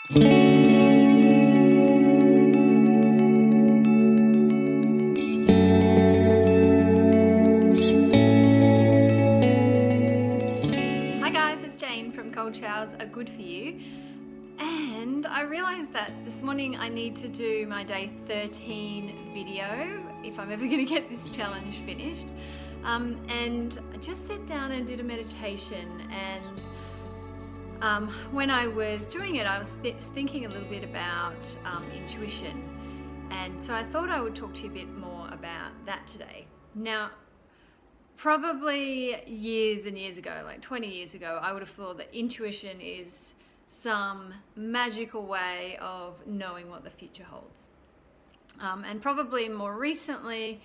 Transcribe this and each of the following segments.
Hi guys, it's Jane from Cold Showers Are Good For You, and I realised that this morning I need to do my day 13 video if I'm ever going to get this challenge finished. And I just sat down and did a meditation, and when I was doing it I was thinking a little bit about intuition, and so I thought I would talk to you a bit more about that today. Now, probably years and years ago, like 20 years ago, I would have thought that intuition is some magical way of knowing what the future holds. And probably more recently,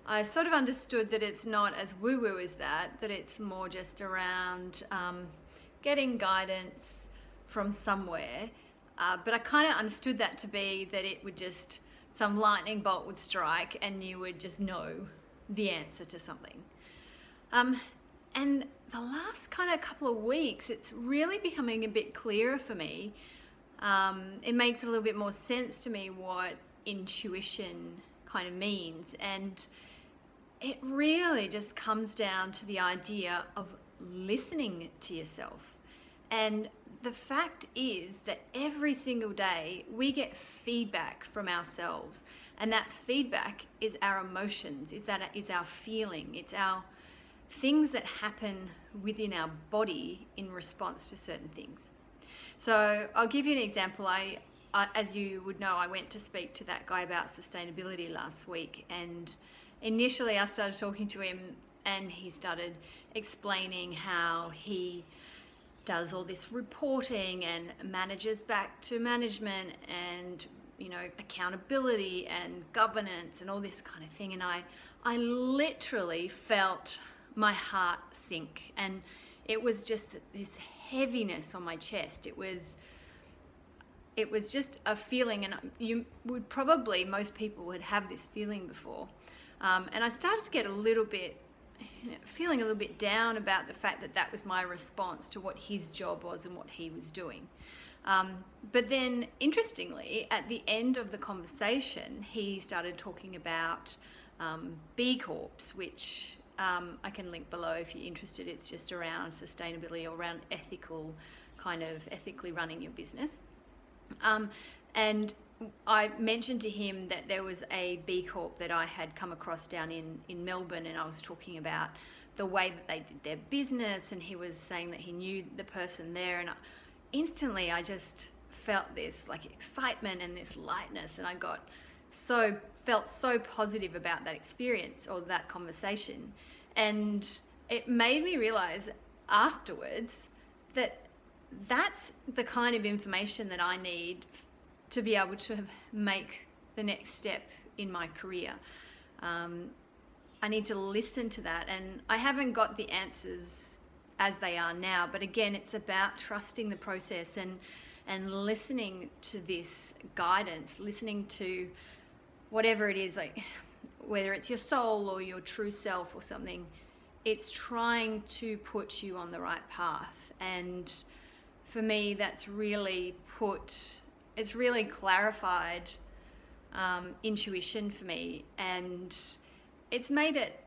I sort of understood that it's not as woo-woo as that it's more just around getting guidance from somewhere. But I kind of understood that to be that it would just, some lightning bolt would strike and you would just know the answer to something. And the last kind of couple of weeks, it's really becoming a bit clearer for me. It makes a little bit more sense to me what intuition kind of means. And it really just comes down to the idea of listening to yourself. And the fact is that every single day we get feedback from ourselves. And that feedback is our emotions, is our feeling, it's our things that happen within our body in response to certain things. So I'll give you an example. I as you would know, I went to speak to that guy about sustainability last week, and initially I started talking to him and he started explaining how he does all this reporting and manages back to management and, you know, accountability and governance and all this kind of thing. And I literally felt my heart sink, and it was just this heaviness on my chest. It was just a feeling, and you would probably, most people would have this feeling before. And I started to get a little bit, feeling a little bit down about the fact that that was my response to what his job was and what he was doing. But then, interestingly, at the end of the conversation, he started talking about B Corps, which I can link below if you're interested. It's just around sustainability or around ethically running your business. And I mentioned to him that there was a B Corp that I had come across down in Melbourne, and I was talking about the way that they did their business, and he was saying that he knew the person there, and instantly I just felt this like excitement and this lightness, and I felt so positive about that experience or that conversation. And it made me realize afterwards that that's the kind of information that I need to be able to make the next step in my career. I need to listen to that, and I haven't got the answers as they are now, but again, it's about trusting the process and listening to this guidance, listening to whatever it is, like whether it's your soul or your true self or something. It's trying to put you on the right path. And for me, that's really clarified intuition for me, and it's made it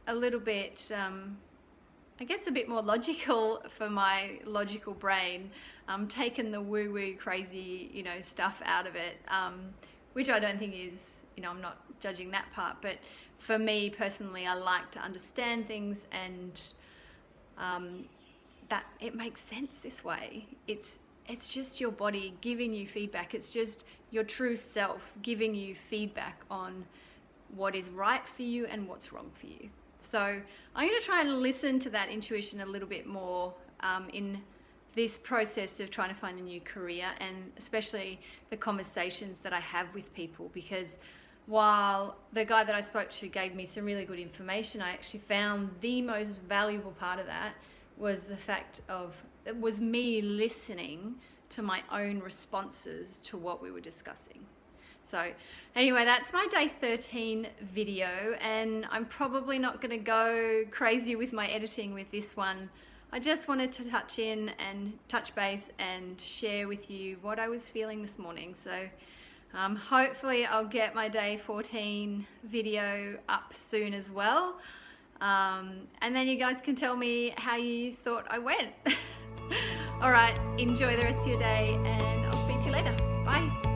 a little bit, I guess, a bit more logical for my logical brain, taken the woo-woo crazy, stuff out of it, which I don't think is, I'm not judging that part, but for me personally, I like to understand things, and that it makes sense this way. It's just your body giving you feedback. It's just your true self giving you feedback on what is right for you and what's wrong for you. So I'm going to try and listen to that intuition a little bit more in this process of trying to find a new career, and especially the conversations that I have with people, because while the guy that I spoke to gave me some really good information, I actually found the most valuable part of that was the fact of, it was me listening to my own responses to what we were discussing. So anyway, that's my day 13 video, and I'm probably not going to go crazy with my editing with this one. I just wanted to touch base and share with you what I was feeling this morning. So hopefully I'll get my day 14 video up soon as well. And then you guys can tell me how you thought I went. All right, enjoy the rest of your day and I'll speak to you later. Bye.